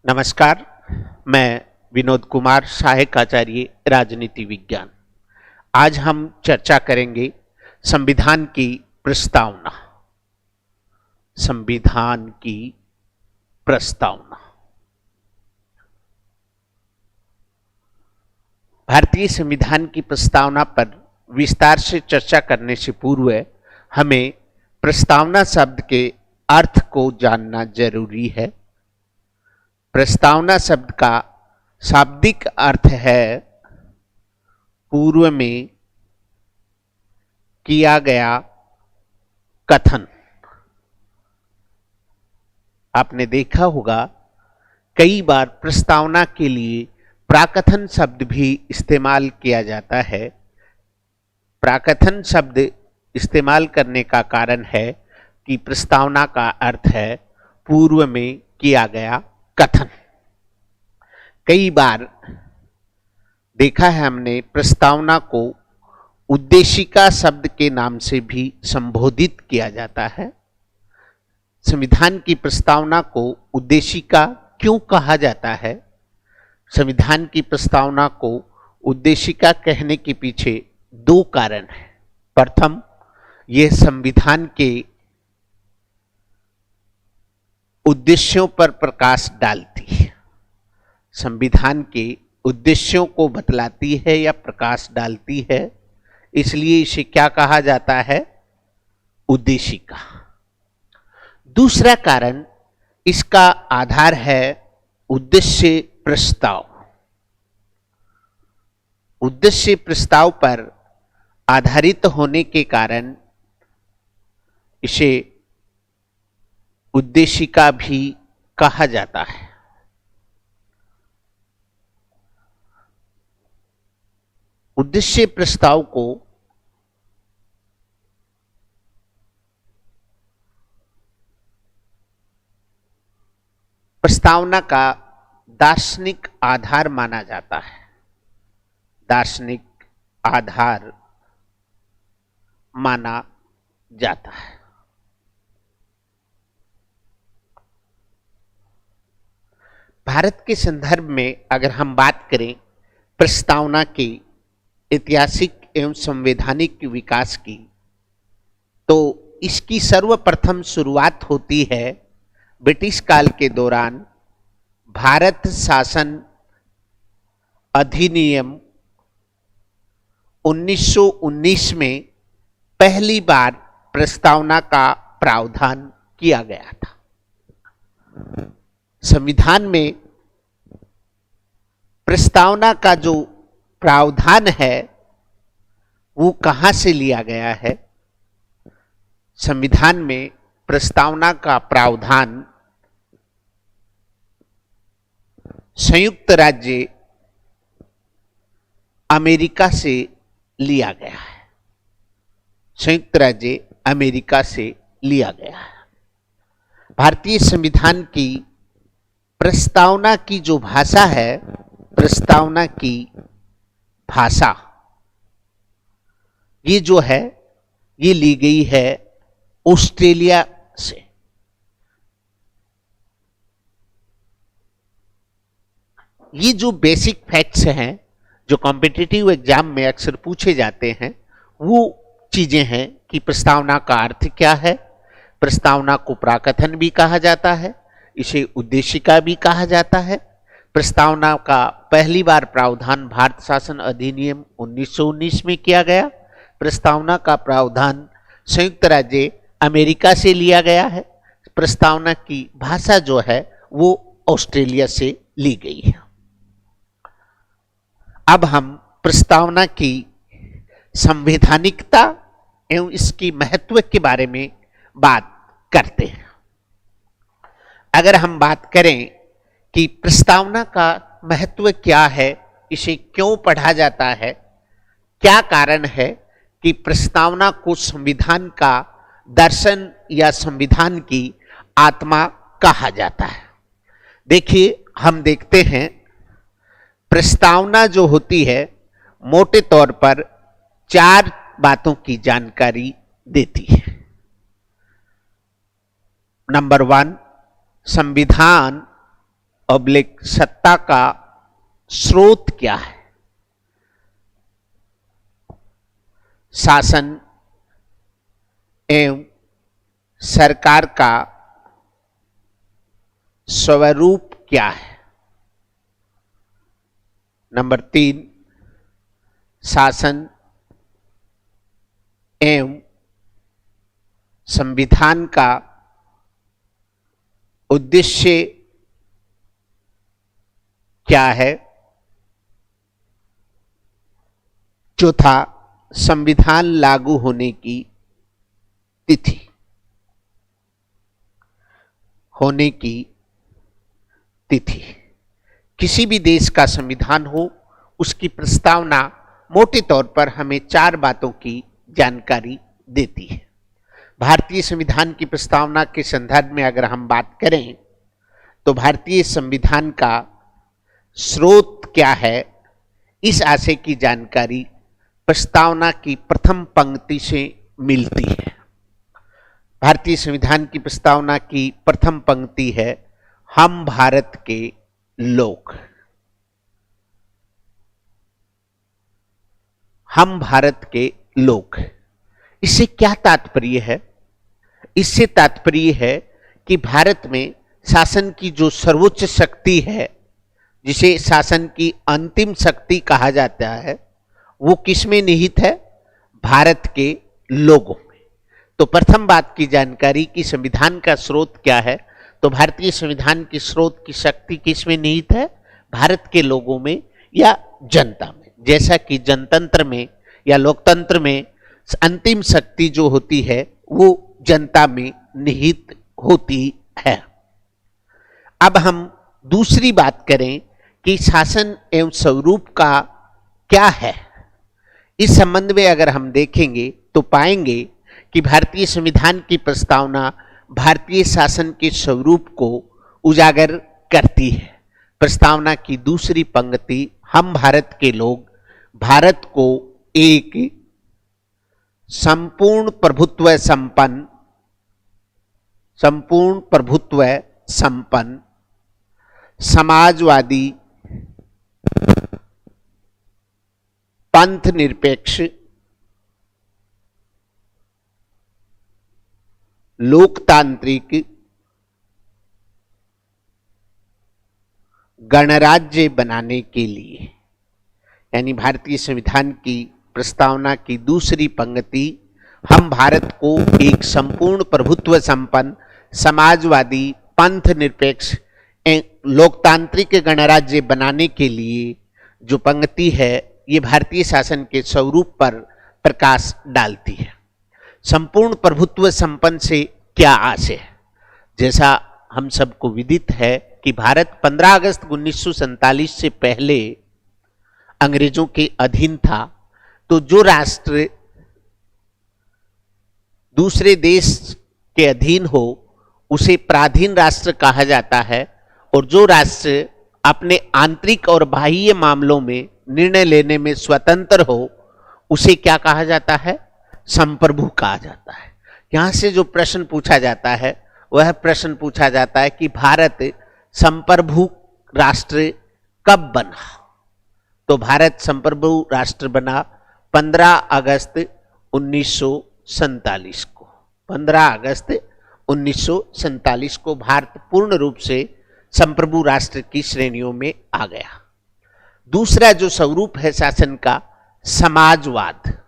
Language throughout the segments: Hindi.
नमस्कार। मैं विनोद कुमार, सहायक आचार्य राजनीति विज्ञान। आज हम चर्चा करेंगे संविधान की प्रस्तावना। संविधान की प्रस्तावना। भारतीय संविधान की प्रस्तावना पर विस्तार से चर्चा करने से पूर्व हमें प्रस्तावना शब्द के अर्थ को जानना जरूरी है। प्रस्तावना शब्द का शाब्दिक अर्थ है पूर्व में किया गया कथन। आपने देखा होगा कई बार प्रस्तावना के लिए प्राकथन शब्द भी इस्तेमाल किया जाता है। प्राकथन शब्द इस्तेमाल करने का कारण है कि प्रस्तावना का अर्थ है पूर्व में किया गया कथन। कई बार देखा है हमने प्रस्तावना को उद्देशिका शब्द के नाम से भी संबोधित किया जाता है। संविधान की प्रस्तावना को उद्देशिका क्यों कहा जाता है? संविधान की प्रस्तावना को उद्देशिका कहने के पीछे दो कारण हैं। प्रथम, यह संविधान के उद्देश्यों पर प्रकाश डालती है। संविधान के उद्देश्यों को बतलाती है या प्रकाश डालती है, इसलिए इसे क्या कहा जाता है? उद्देशिका। दूसरा कारण, इसका आधार है उद्देश्य प्रस्ताव। उद्देश्य प्रस्ताव पर आधारित होने के कारण इसे उद्देशिका भी कहा जाता है। उद्देश्य प्रस्ताव को प्रस्तावना का दार्शनिक आधार माना जाता है। दार्शनिक आधार माना जाता है। भारत के संदर्भ में अगर हम बात करें प्रस्तावना के ऐतिहासिक एवं संवैधानिक विकास की, तो इसकी सर्वप्रथम शुरुआत होती है ब्रिटिश काल के दौरान भारत शासन अधिनियम 1919 में पहली बार प्रस्तावना का प्रावधान किया गया था। संविधान में प्रस्तावना का जो प्रावधान है वो कहां से लिया गया है? संविधान में प्रस्तावना का प्रावधान संयुक्त राज्य अमेरिका से लिया गया है। संयुक्त राज्य अमेरिका से लिया गया है। भारतीय संविधान की प्रस्तावना की जो भाषा है, प्रस्तावना की भाषा ये जो है ये ली गई है ऑस्ट्रेलिया से। ये जो बेसिक फैक्ट्स हैं जो कॉम्पिटिटिव एग्जाम में अक्सर पूछे जाते हैं, वो चीजें हैं कि प्रस्तावना का अर्थ क्या है। प्रस्तावना को प्राकथन भी कहा जाता है, इसे उद्देशिका भी कहा जाता है। प्रस्तावना का पहली बार प्रावधान भारत शासन अधिनियम 1919 में किया गया। प्रस्तावना का प्रावधान संयुक्त राज्य अमेरिका से लिया गया है। प्रस्तावना की भाषा जो है वो ऑस्ट्रेलिया से ली गई है। अब हम प्रस्तावना की संवैधानिकता एवं इसकी महत्व के बारे में बात करते हैं। अगर हम बात करें कि प्रस्तावना का महत्व क्या है, इसे क्यों पढ़ा जाता है, क्या कारण है कि प्रस्तावना को संविधान का दर्शन या संविधान की आत्मा कहा जाता है। देखिए, हम देखते हैं प्रस्तावना जो होती है मोटे तौर पर 4 बातों की जानकारी देती है। नंबर 1, संविधान ऑब्लिक सत्ता का स्रोत क्या है? शासन एवं सरकार का स्वरूप क्या है? नंबर 3, शासन एवं संविधान का उद्देश्य क्या है? चौथा, संविधान लागू होने की तिथि। किसी भी देश का संविधान हो, उसकी प्रस्तावना मोटे तौर पर हमें 4 बातों की जानकारी देती है। भारतीय संविधान की प्रस्तावना के संदर्भ में अगर हम बात करें तो भारतीय संविधान का स्रोत क्या है, इस आशय की जानकारी प्रस्तावना की प्रथम पंक्ति से मिलती है। भारतीय संविधान की प्रस्तावना की प्रथम पंक्ति है, हम भारत के लोग। हम भारत के लोग, इससे क्या तात्पर्य है? इससे तात्पर्य है कि भारत में शासन की जो सर्वोच्च शक्ति है, जिसे शासन की अंतिम शक्ति कहा जाता है, वो किसमें निहित है? भारत के लोगों में। तो प्रथम बात की जानकारी कि संविधान का स्रोत क्या है, तो भारतीय संविधान की स्रोत की शक्ति किसमें निहित है? भारत के लोगों में या जनता में। जैसा कि जनतंत्र में या लोकतंत्र में अंतिम शक्ति जो होती है वो जनता में निहित होती है। अब हम दूसरी बात करें कि शासन एवं स्वरूप का क्या है। इस संबंध में अगर हम देखेंगे तो पाएंगे कि भारतीय संविधान की प्रस्तावना भारतीय शासन के स्वरूप को उजागर करती है। प्रस्तावना की दूसरी पंक्ति, हम भारत के लोग भारत को एक संपूर्ण प्रभुत्व संपन्न समाजवादी पंथ निरपेक्ष लोकतांत्रिक गणराज्य बनाने के लिए, यानी भारतीय संविधान की प्रस्तावना की दूसरी पंक्ति, हम भारत को एक संपूर्ण प्रभुत्व संपन्न समाजवादी पंथ निरपेक्ष लोकतांत्रिक गणराज्य बनाने के लिए जो पंक्ति है, ये भारतीय शासन के स्वरूप पर प्रकाश डालती है। संपूर्ण प्रभुत्व संपन्न से क्या आशय है? जैसा हम सबको विदित है कि भारत 15 अगस्त 1947 से पहले अंग्रेजों के अधीन था। तो जो राष्ट्र दूसरे देश के अधीन हो उसे पराधीन राष्ट्र कहा जाता है, और जो राष्ट्र अपने आंतरिक और बाह्य मामलों में निर्णय लेने में स्वतंत्र हो उसे क्या कहा जाता है? संप्रभु कहा जाता है। यहां से जो प्रश्न पूछा जाता है वह प्रश्न पूछा जाता है कि भारत संप्रभु राष्ट्र कब बना? तो भारत संप्रभु राष्ट्र बना 15 अगस्त 1947 को। 15 अगस्त 1947 को भारत पूर्ण रूप से संप्रभु राष्ट्र की श्रेणियों में आ गया। दूसरा जो स्वरूप है शासन का, समाजवाद।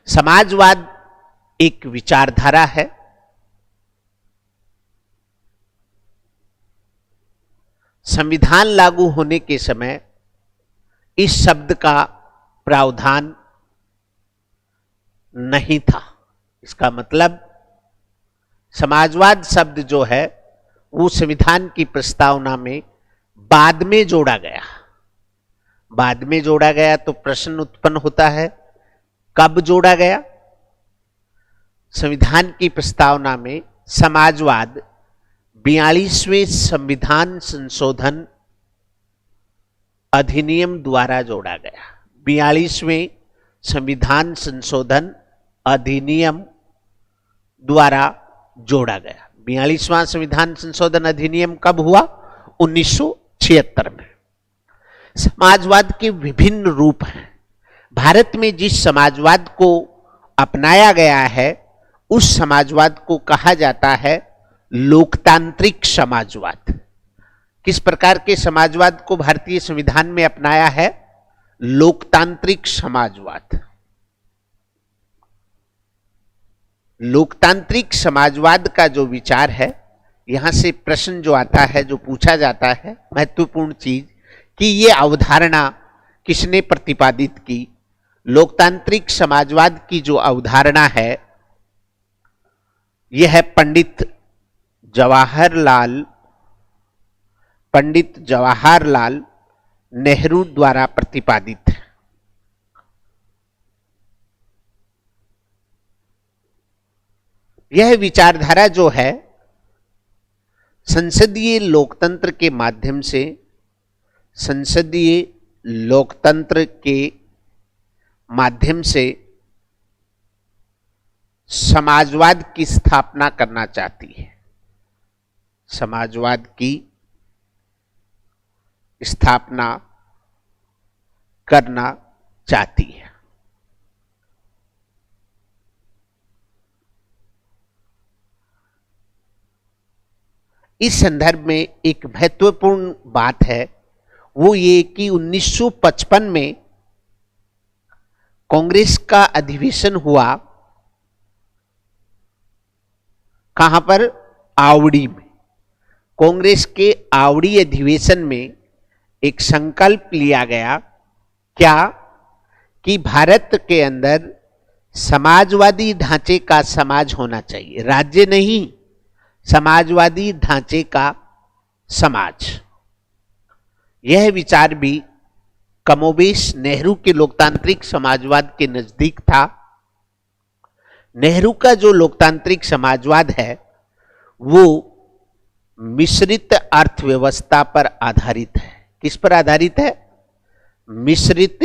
समाजवाद एक विचारधारा है। संविधान लागू होने के समय इस शब्द का प्रावधान नहीं था। इसका मतलब समाजवाद शब्द जो है वो संविधान की प्रस्तावना में बाद में जोड़ा गया। बाद में जोड़ा गया तो प्रश्न उत्पन्न होता है, कब जोड़ा गया? संविधान की प्रस्तावना में समाजवाद 42वें संविधान संशोधन अधिनियम द्वारा जोड़ा गया। 42वें संविधान संशोधन अधिनियम द्वारा जोड़ा गया। 42वां संविधान संशोधन अधिनियम कब हुआ? 1976 में। समाजवाद के विभिन्न रूप हैं। भारत में जिस समाजवाद को अपनाया गया है उस समाजवाद को कहा जाता है लोकतांत्रिक समाजवाद। किस प्रकार के समाजवाद को भारतीय संविधान में अपनाया है? लोकतांत्रिक समाजवाद। लोकतांत्रिक समाजवाद का जो विचार है, यहां से प्रश्न जो आता है, जो पूछा जाता है, महत्वपूर्ण चीज कि ये अवधारणा किसने प्रतिपादित की? लोकतांत्रिक समाजवाद की जो अवधारणा है यह है पंडित जवाहरलाल नेहरू द्वारा प्रतिपादित है। यह विचारधारा जो है संसदीय लोकतंत्र के माध्यम से, समाजवाद की स्थापना करना चाहती है। समाजवाद की स्थापना करना चाहती है। इस संदर्भ में एक महत्वपूर्ण बात है, वो ये कि 1955 में कांग्रेस का अधिवेशन हुआ। कहां पर? आवड़ी में। कांग्रेस के आवड़ी अधिवेशन में एक संकल्प लिया गया, क्या? कि भारत के अंदर समाजवादी ढांचे का समाज होना चाहिए, राज्य नहीं, समाजवादी ढांचे का समाज। यह विचार भी कमोबेश नेहरू के लोकतांत्रिक समाजवाद के नजदीक था। नेहरू का जो लोकतांत्रिक समाजवाद है वो मिश्रित अर्थव्यवस्था पर आधारित है। किस पर आधारित है? मिश्रित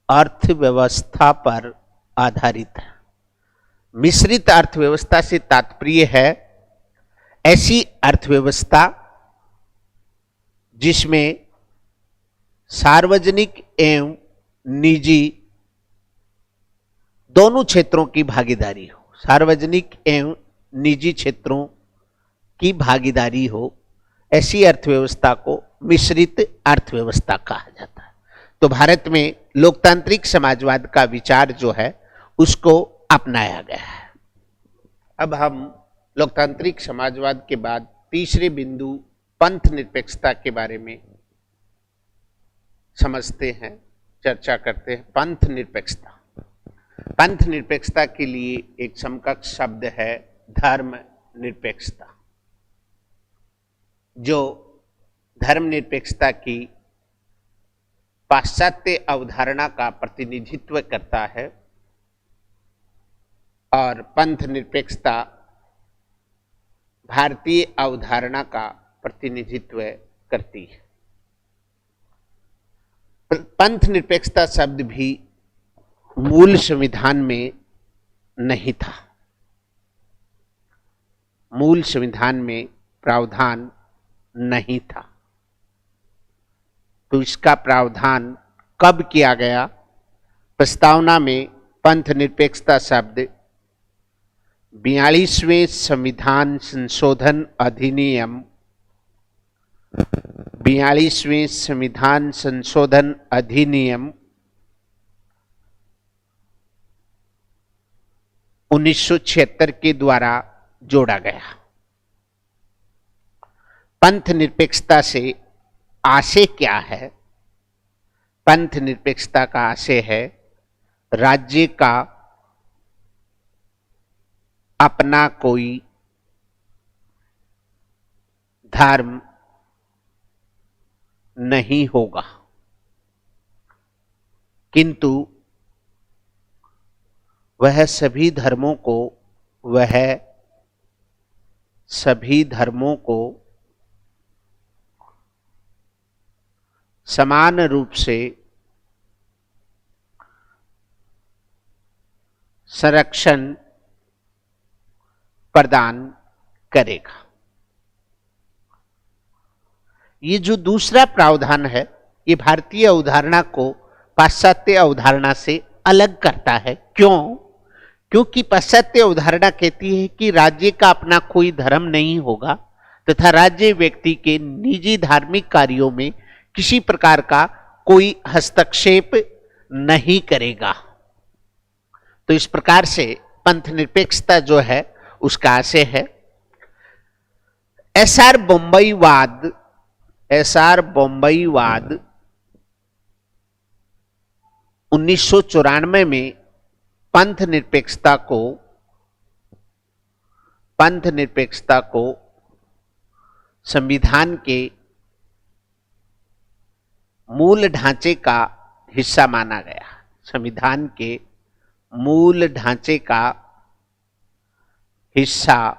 अर्थव्यवस्था पर आधारित है। मिश्रित अर्थव्यवस्था से तात्पर्य है ऐसी अर्थव्यवस्था जिसमें सार्वजनिक एवं निजी दोनों क्षेत्रों की भागीदारी हो। सार्वजनिक एवं निजी क्षेत्रों की भागीदारी हो, ऐसी अर्थव्यवस्था को मिश्रित अर्थव्यवस्था कहा जाता है। तो भारत में लोकतांत्रिक समाजवाद का विचार जो है उसको अपनाया गया है। अब हम लोकतांत्रिक समाजवाद के बाद तीसरे बिंदु पंथ निरपेक्षता के बारे में समझते हैं, चर्चा करते हैं। पंथ निरपेक्षता। पंथ निरपेक्षता के लिए एक समकक्ष शब्द है धर्म निरपेक्षता, जो धर्म निरपेक्षता की पाश्चात्य अवधारणा का प्रतिनिधित्व करता है और पंथ निरपेक्षता भारतीय अवधारणा का प्रतिनिधित्व करती है। पंथ निरपेक्षता शब्द भी मूल संविधान में नहीं था। मूल संविधान में प्रावधान नहीं था। तो इसका प्रावधान कब किया गया? प्रस्तावना में पंथ निरपेक्षता शब्द 42वें संविधान संशोधन अधिनियम 42वें संविधान संशोधन अधिनियम 1976 के द्वारा जोड़ा गया। पंथ निरपेक्षता से आशय क्या है? पंथ निरपेक्षता का आशय है राज्य का अपना कोई धर्म नहीं होगा, किंतु वह सभी धर्मों को समान रूप से संरक्षण प्रदान करेगा। ये जो दूसरा प्रावधान है, ये भारतीय अवधारणा को पाश्चात्य अवधारणा से अलग करता है। क्यों? क्योंकि पाश्चात्य अवधारणा कहती है कि राज्य का अपना कोई धर्म नहीं होगा तथा राज्य व्यक्ति के निजी धार्मिक कार्यों में किसी प्रकार का कोई हस्तक्षेप नहीं करेगा। तो इस प्रकार से पंथ निरपेक्षता जो है उसका आशय है। एसआर बम्बईवाद 1994 में पंथ निरपेक्षता को संविधान के मूल ढांचे का हिस्सा माना गया। संविधान के मूल ढांचे का हिस्सा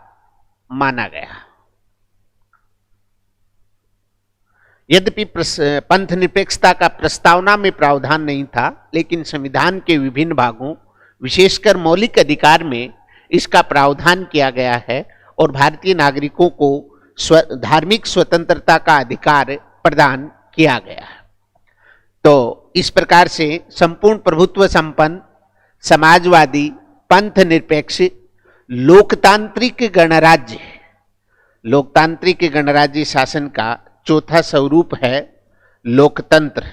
माना गया। यद्यपि पंथ निरपेक्षता का प्रस्तावना में प्रावधान नहीं था, लेकिन संविधान के विभिन्न भागों विशेषकर मौलिक अधिकार में इसका प्रावधान किया गया है और भारतीय नागरिकों को धार्मिक स्वतंत्रता का अधिकार प्रदान किया गया है। तो इस प्रकार से संपूर्ण प्रभुत्व संपन्न समाजवादी पंथ निरपेक्ष लोकतांत्रिक गणराज्य शासन का चौथा स्वरूप है लोकतंत्र।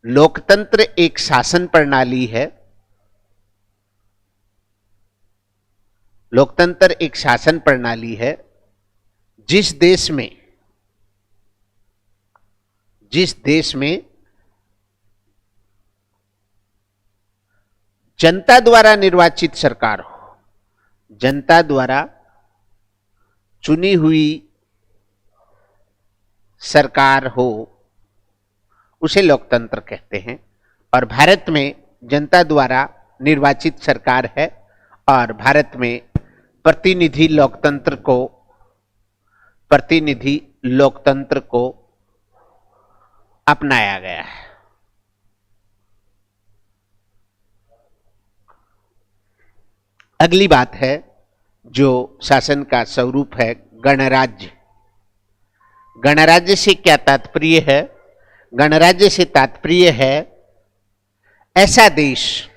लोकतंत्र एक शासन प्रणाली है। लोकतंत्र एक शासन प्रणाली है जिस देश में जनता द्वारा निर्वाचित सरकार हो, जनता द्वारा चुनी हुई सरकार हो, उसे लोकतंत्र कहते हैं। और भारत में जनता द्वारा निर्वाचित सरकार है और भारत में प्रतिनिधि लोकतंत्र को अपनाया गया है। अगली बात है जो शासन का स्वरूप है गणराज्य। गणराज्य से क्या तात्पर्य है? गणराज्य से तात्पर्य है ऐसा देश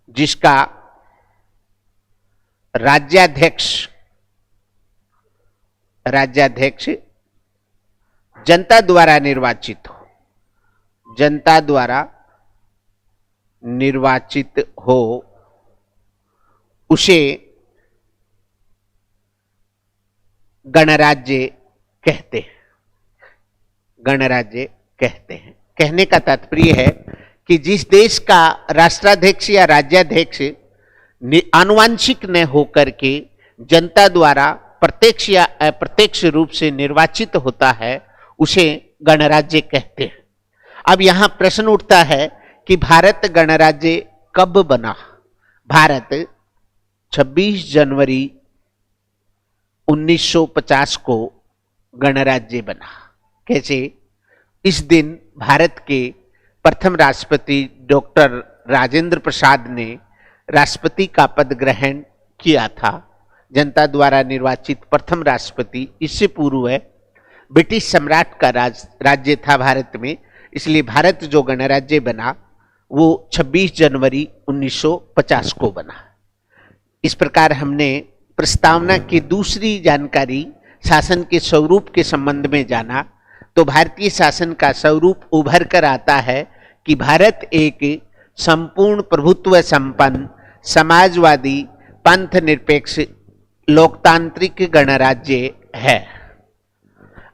जिसका राज्याध्यक्ष जनता द्वारा निर्वाचित हो, उसे गणराज्य कहते हैं। कहने का तात्पर्य है कि जिस देश का राष्ट्राध्यक्ष या राज्याध्यक्ष आनुवांशिक न होकर के जनता द्वारा प्रत्यक्ष या अप्रत्यक्ष रूप से निर्वाचित होता है, उसे गणराज्य कहते हैं। अब यहां प्रश्न उठता है कि भारत गणराज्य कब बना? भारत 26 जनवरी 1950 को गणराज्य बना। कैसे? इस दिन भारत के प्रथम राष्ट्रपति डॉक्टर राजेंद्र प्रसाद ने राष्ट्रपति का पद ग्रहण किया था। जनता द्वारा निर्वाचित प्रथम राष्ट्रपति। इससे पूर्व ब्रिटिश सम्राट का राज्य था भारत में, इसलिए भारत जो गणराज्य बना वो 26 जनवरी 1950 को बना। इस प्रकार हमने प्रस्तावना की दूसरी जानकारी शासन के स्वरूप के संबंध में जाना। तो भारतीय शासन का स्वरूप उभर कर आता है कि भारत एक संपूर्ण प्रभुत्व संपन्न समाजवादी पंथ निरपेक्ष लोकतांत्रिक गणराज्य है।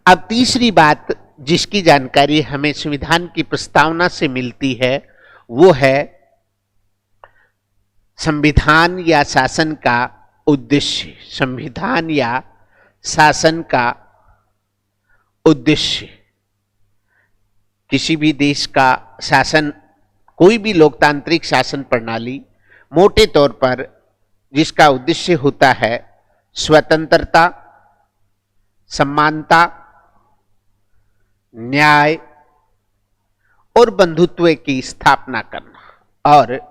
अब तीसरी बात जिसकी जानकारी हमें संविधान की प्रस्तावना से मिलती है वो है संविधान या शासन का उद्देश्य। संविधान या शासन का उद्देश्य। किसी भी देश का शासन, कोई भी लोकतांत्रिक शासन प्रणाली मोटे तौर पर जिसका उद्देश्य होता है स्वतंत्रता, समानता, न्याय और बंधुत्व की स्थापना करना। और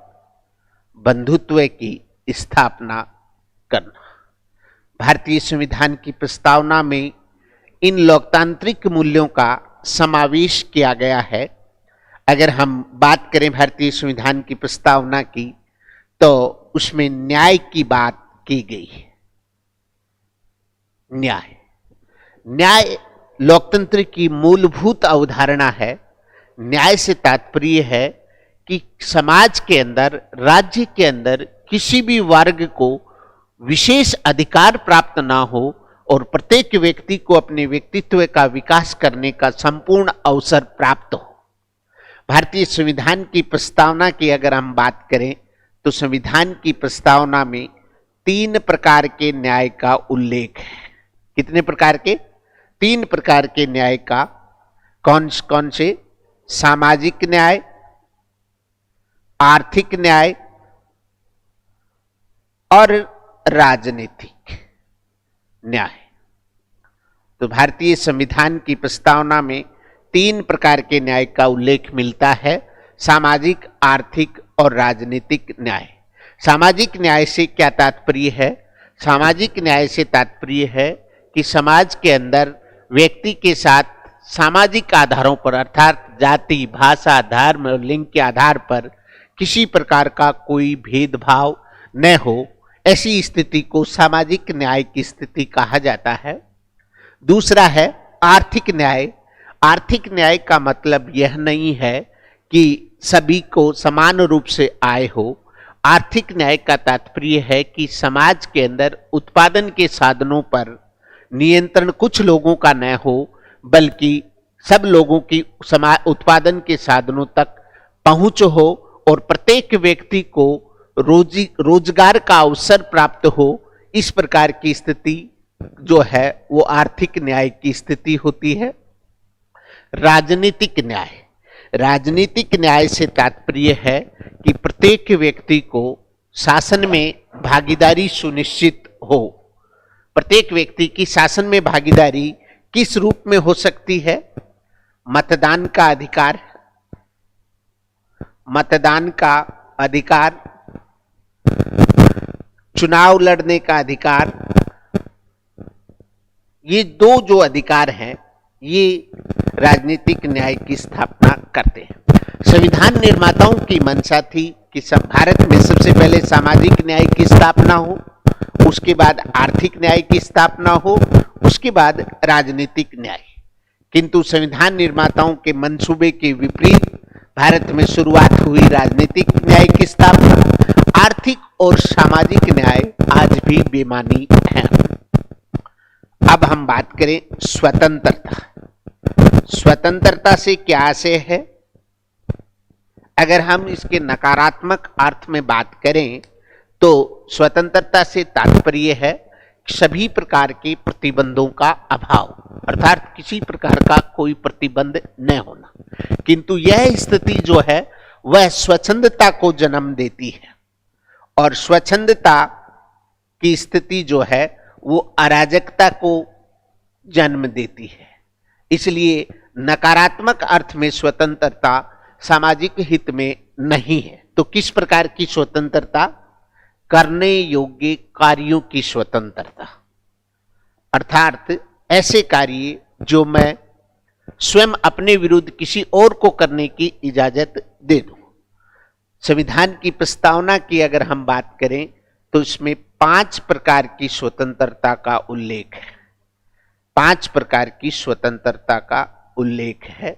बंधुत्व की स्थापना करना। भारतीय संविधान की प्रस्तावना में इन लोकतांत्रिक मूल्यों का समावेश किया गया है। अगर हम बात करें भारतीय संविधान की प्रस्तावना की, तो उसमें न्याय की बात की गई है। न्याय लोकतंत्र की मूलभूत अवधारणा है। न्याय से तात्पर्य है कि समाज के अंदर, राज्य के अंदर किसी भी वर्ग को विशेष अधिकार प्राप्त ना हो और प्रत्येक व्यक्ति को अपने व्यक्तित्व का विकास करने का संपूर्ण अवसर प्राप्त हो। भारतीय संविधान की प्रस्तावना की अगर हम बात करें तो संविधान की प्रस्तावना में 3 प्रकार के न्याय का उल्लेख है। कितने प्रकार के? 3 प्रकार के न्याय का। कौन कौन से? सामाजिक न्याय, आर्थिक न्याय और राजनीतिक न्याय। तो भारतीय संविधान की प्रस्तावना में 3 प्रकार के न्याय का उल्लेख मिलता है: सामाजिक, आर्थिक और राजनीतिक न्याय। सामाजिक न्याय से क्या तात्पर्य है? सामाजिक न्याय से तात्पर्य है कि समाज के अंदर व्यक्ति के साथ सामाजिक आधारों पर, अर्थात जाति, भाषा, धर्म और लिंग के आधार पर किसी प्रकार का कोई भेदभाव न हो, ऐसी स्थिति को सामाजिक न्याय की स्थिति कहा जाता है। दूसरा है आर्थिक न्याय। आर्थिक न्याय का मतलब यह नहीं है कि सभी को समान रूप से आय हो। आर्थिक न्याय का तात्पर्य है कि समाज के अंदर उत्पादन के साधनों पर नियंत्रण कुछ लोगों का न हो, बल्कि सब लोगों की उत्पादन के साधनों तक पहुंच हो और प्रत्येक व्यक्ति को रोजगार का अवसर प्राप्त हो। इस प्रकार की स्थिति जो है वो आर्थिक न्याय की स्थिति होती है। राजनीतिक न्याय। राजनीतिक न्याय से तात्पर्य है कि प्रत्येक व्यक्ति को शासन में भागीदारी सुनिश्चित हो। प्रत्येक व्यक्ति की शासन में भागीदारी किस रूप में हो सकती है? मतदान का अधिकार, चुनाव लड़ने का अधिकार। ये 2 जो अधिकार हैं, ये राजनीतिक न्याय की स्थापना करते हैं। संविधान निर्माताओं की मंशा थी कि भारत में सबसे पहले सामाजिक न्याय की स्थापना हो, उसके बाद आर्थिक न्याय की स्थापना हो, उसके बाद राजनीतिक न्याय। किंतु संविधान निर्माताओं के मंसूबे के विपरीत भारत में शुरुआत हुई राजनीतिक न्याय की स्थापना। आर्थिक और सामाजिक न्याय आज भी बेमानी है। अब हम बात करें स्वतंत्रता। स्वतंत्रता से क्या आशय है? अगर हम इसके नकारात्मक अर्थ में बात करें तो स्वतंत्रता से तात्पर्य है सभी प्रकार के प्रतिबंधों का अभाव, अर्थात किसी प्रकार का कोई प्रतिबंध न होना। किंतु यह स्थिति जो है वह स्वच्छंदता को जन्म देती है, और स्वच्छंदता की स्थिति जो है वो अराजकता को जन्म देती है। इसलिए नकारात्मक अर्थ में स्वतंत्रता सामाजिक हित में नहीं है। तो किस प्रकार की स्वतंत्रता? करने योग्य कार्यों की स्वतंत्रता, अर्थात ऐसे कार्य जो मैं स्वयं अपने विरुद्ध किसी और को करने की इजाजत दे दूं। संविधान की प्रस्तावना की अगर हम बात करें तो इसमें 5 प्रकार की स्वतंत्रता का उल्लेख है। 5 प्रकार की स्वतंत्रता का उल्लेख है।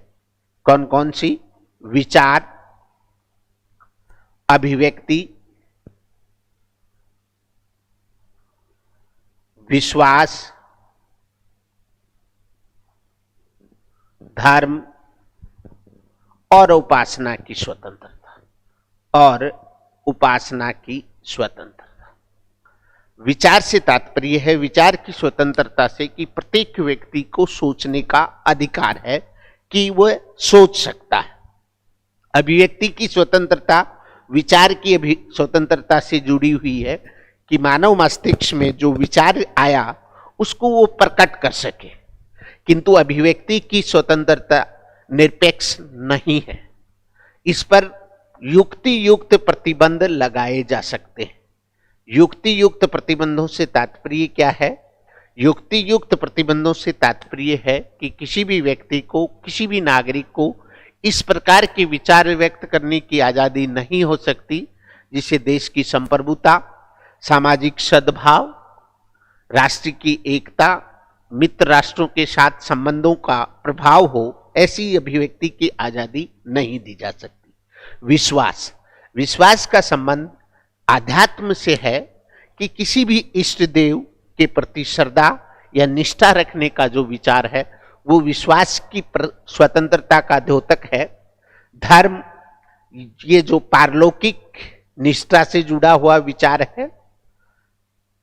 कौन कौन सी? विचार, अभिव्यक्ति, विश्वास, धर्म और उपासना की स्वतंत्रता। और उपासना की स्वतंत्रता। विचार से तात्पर्य है विचार की स्वतंत्रता से कि प्रत्येक व्यक्ति को सोचने का अधिकार है कि वह सोच सकता है। अभिव्यक्ति की स्वतंत्रता विचार की स्वतंत्रता से जुड़ी हुई है कि मानव मस्तिष्क में जो विचार आया उसको वो प्रकट कर सके। किंतु अभिव्यक्ति की स्वतंत्रता निरपेक्ष नहीं है। इस पर युक्ति युक्त प्रतिबंध लगाए जा सकते हैं। युक्ति युक्त प्रतिबंधों से तात्पर्य क्या है? युक्ति युक्त प्रतिबंधों से तात्पर्य है कि किसी भी व्यक्ति को, किसी भी नागरिक को इस प्रकार के विचार व्यक्त करने की आजादी नहीं हो सकती जिससे देश की संप्रभुता, सामाजिक सद्भाव, राष्ट्र की एकता, मित्र राष्ट्रों के साथ संबंधों का प्रभाव हो, ऐसी अभिव्यक्ति की आजादी नहीं दी जा सकती। विश्वास, विश्वास का संबंध आध्यात्म से है कि किसी भी इष्ट देव के प्रति श्रद्धा या निष्ठा रखने का जो विचार है वो विश्वास की स्वतंत्रता का द्योतक है। धर्म, ये जो पारलौकिक निष्ठा से जुड़ा हुआ विचार है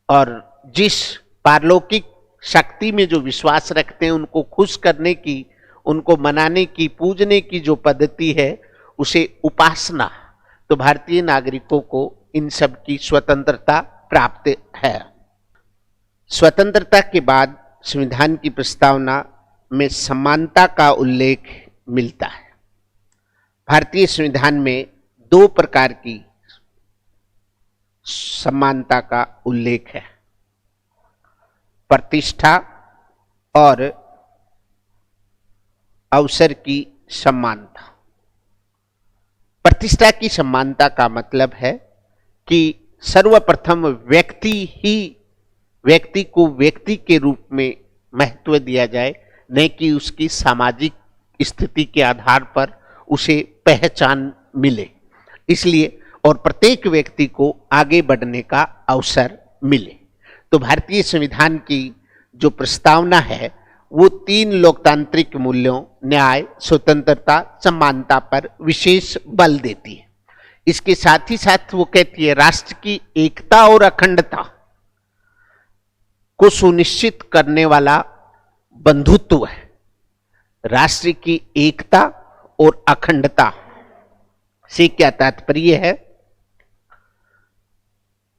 और जिस पारलौकिक शक्ति में जो विश्वास रखते हैं उनको खुश करने की, उनको मनाने की, पूजने की जो पद्धति है उसे उपासना। तो भारतीय नागरिकों को इन सब की स्वतंत्रता प्राप्त है। स्वतंत्रता के बाद संविधान की प्रस्तावना में समानता का उल्लेख मिलता है। भारतीय संविधान में दो प्रकार की समानता का उल्लेख है, प्रतिष्ठा और अवसर की समानता। प्रतिष्ठा की समानता का मतलब है कि सर्वप्रथम व्यक्ति को व्यक्ति के रूप में महत्व दिया जाए, न कि उसकी सामाजिक स्थिति के आधार पर उसे पहचान मिले। इसलिए और प्रत्येक व्यक्ति को आगे बढ़ने का अवसर मिले। तो भारतीय संविधान की जो प्रस्तावना है वो तीन लोकतांत्रिक मूल्यों, न्याय, स्वतंत्रता, समानता पर विशेष बल देती है। इसके साथ ही साथ वो कहती है राष्ट्र की एकता और अखंडता को सुनिश्चित करने वाला बंधुत्व है। राष्ट्र की एकता और अखंडता से क्या तात्पर्य है?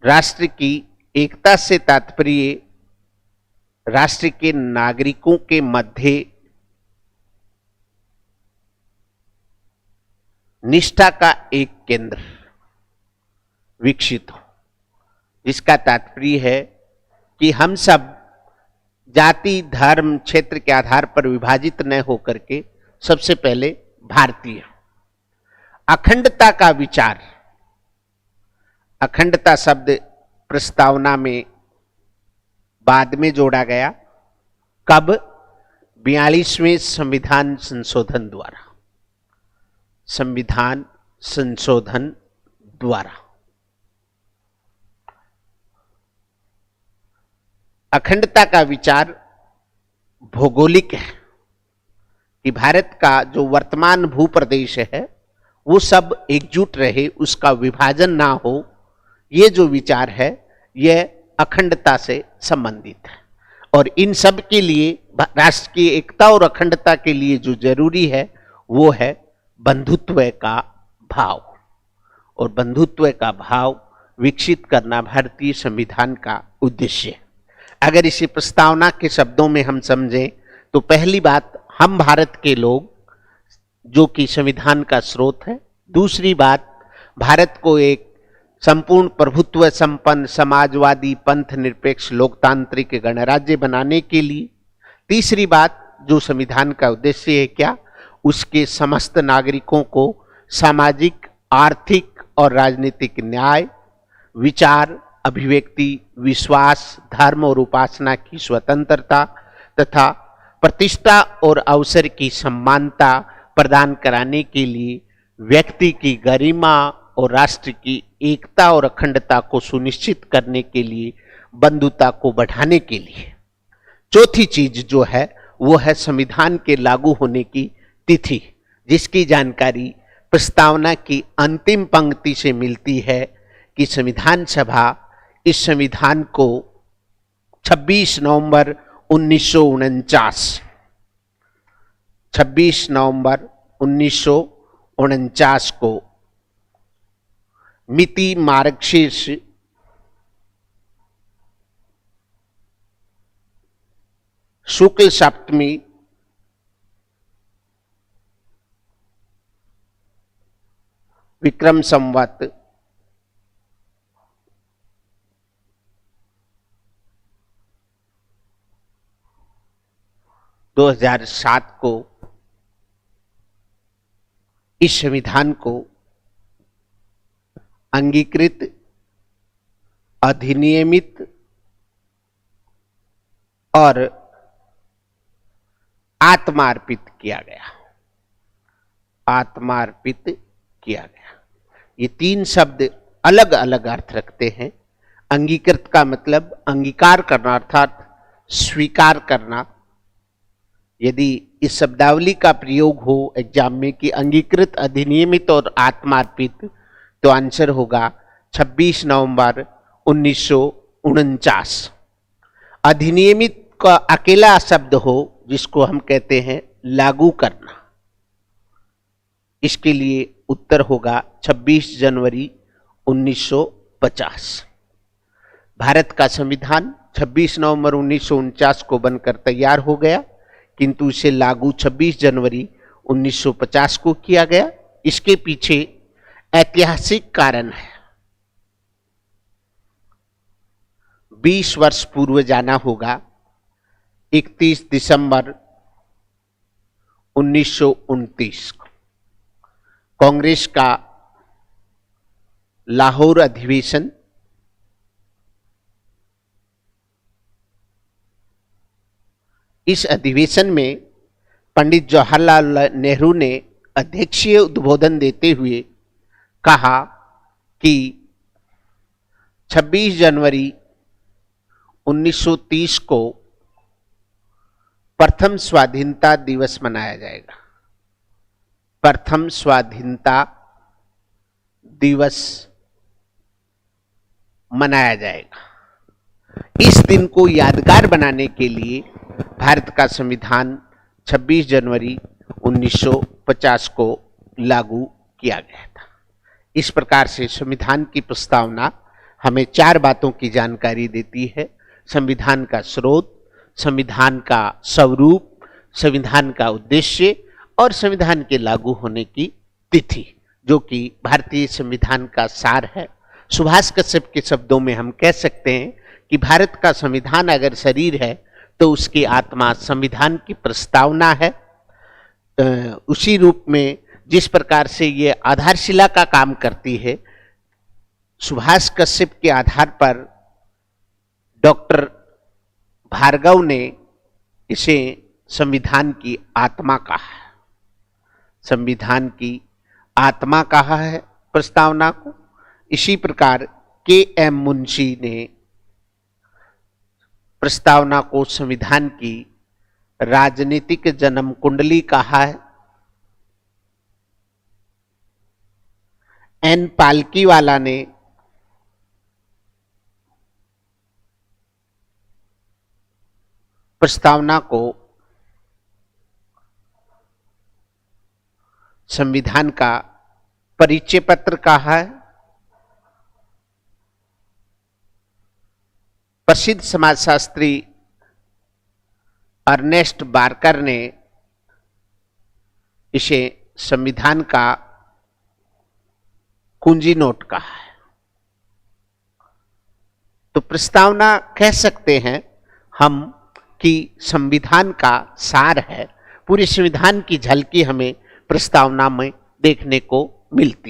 राष्ट्र की एकता से तात्पर्य राष्ट्र के नागरिकों के मध्य निष्ठा का एक केंद्र विकसित हो, जिसका तात्पर्य है कि हम सब जाति, धर्म, क्षेत्र के आधार पर विभाजित न होकर के सबसे पहले भारतीय। अखंडता का विचार, अखंडता शब्द प्रस्तावना में बाद में जोड़ा गया। कब? 42वें संविधान संशोधन द्वारा। संविधान संशोधन द्वारा अखंडता का विचार भौगोलिक है कि भारत का जो वर्तमान भूप्रदेश है वो सब एकजुट रहे, उसका विभाजन ना हो। ये जो विचार है यह अखंडता से संबंधित है और इन सब के लिए, राष्ट्र की एकता और अखंडता के लिए जो जरूरी है वो है बंधुत्व का भाव, और बंधुत्व का भाव विकसित करना भारतीय संविधान का उद्देश्य है। अगर इसी प्रस्तावना के शब्दों में हम समझें तो पहली बात, हम भारत के लोग जो कि संविधान का स्रोत है। दूसरी बात, भारत को एक संपूर्ण प्रभुत्व संपन्न समाजवादी पंथ निरपेक्ष लोकतांत्रिक गणराज्य बनाने के लिए। तीसरी बात, जो संविधान का उद्देश्य है क्या, उसके समस्त नागरिकों को सामाजिक, आर्थिक और राजनीतिक न्याय, विचार, अभिव्यक्ति, विश्वास, धर्म और उपासना की स्वतंत्रता तथा प्रतिष्ठा और अवसर की समानता प्रदान कराने के लिए व्यक्ति की गरिमा और राष्ट्र की एकता और अखंडता को सुनिश्चित करने के लिए, बंधुता को बढ़ाने के लिए। चौथी चीज जो है वो है संविधान के लागू होने की तिथि, जिसकी जानकारी प्रस्तावना की अंतिम पंक्ति से मिलती है कि संविधान सभा इस संविधान को 26 नवंबर 1949 को मिति मार्गशीर्ष शुक्ल सप्तमी विक्रम संवत 2007 को इस संविधान को अंगीकृत, अधिनियमित और आत्मार्पित किया गया। आत्मार्पित किया गया। ये तीन शब्द अलग अलग अर्थ रखते हैं। अंगीकृत का मतलब अंगीकार करना अर्थात स्वीकार करना। यदि इस शब्दावली का प्रयोग हो एग्जाम में कि अंगीकृत, अधिनियमित और आत्मार्पित, तो आंसर होगा 26 नवंबर 1949। अधिनियमित का अकेला शब्द हो जिसको हम कहते हैं लागू करना, इसके लिए उत्तर होगा 26 जनवरी 1950। भारत का संविधान 26 नवंबर 1949 को बनकर तैयार हो गया, किंतु इसे लागू 26 जनवरी 1950 को किया गया। इसके पीछे ऐतिहासिक कारण है। 20 वर्ष पूर्व जाना होगा, 31 दिसंबर 1929 को कांग्रेस का लाहौर अधिवेशन इस अधिवेशन में पंडित जवाहरलाल नेहरू ने अध्यक्षीय उद्बोधन देते हुए कहा कि 26 जनवरी 1930 को प्रथम स्वाधीनता दिवस मनाया जाएगा। प्रथम स्वाधीनता दिवस मनाया जाएगा। इस दिन को यादगार बनाने के लिए भारत का संविधान 26 जनवरी 1950 को लागू किया गया था। इस प्रकार से संविधान की प्रस्तावना हमें 4 बातों की जानकारी देती है। संविधान का स्रोत, संविधान का स्वरूप, संविधान का उद्देश्य और संविधान के लागू होने की तिथि, जो कि भारतीय संविधान का सार है। सुभाष कश्यप के शब्दों में हम कह सकते हैं कि भारत का संविधान अगर शरीर है तो उसकी आत्मा संविधान की प्रस्तावना है। उसी रूप में जिस प्रकार से ये आधारशिला का काम करती है, सुभाष कश्यप के आधार पर डॉक्टर भार्गव ने इसे संविधान की आत्मा कहा है। संविधान की आत्मा कहा है प्रस्तावना को। इसी प्रकार के.एम. मुंशी ने प्रस्तावना को संविधान की राजनीतिक जन्म कुंडली कहा है। एन. पालकीवाला ने प्रस्तावना को संविधान का परिचय पत्र कहा है। प्रसिद्ध समाजशास्त्री अर्नेस्ट बार्कर ने इसे संविधान का कुंजी नोट कहा है। तो प्रस्तावना कह सकते हैं हम कि संविधान का सार है। पूरे संविधान की झलकी हमें प्रस्तावना में देखने को मिलती।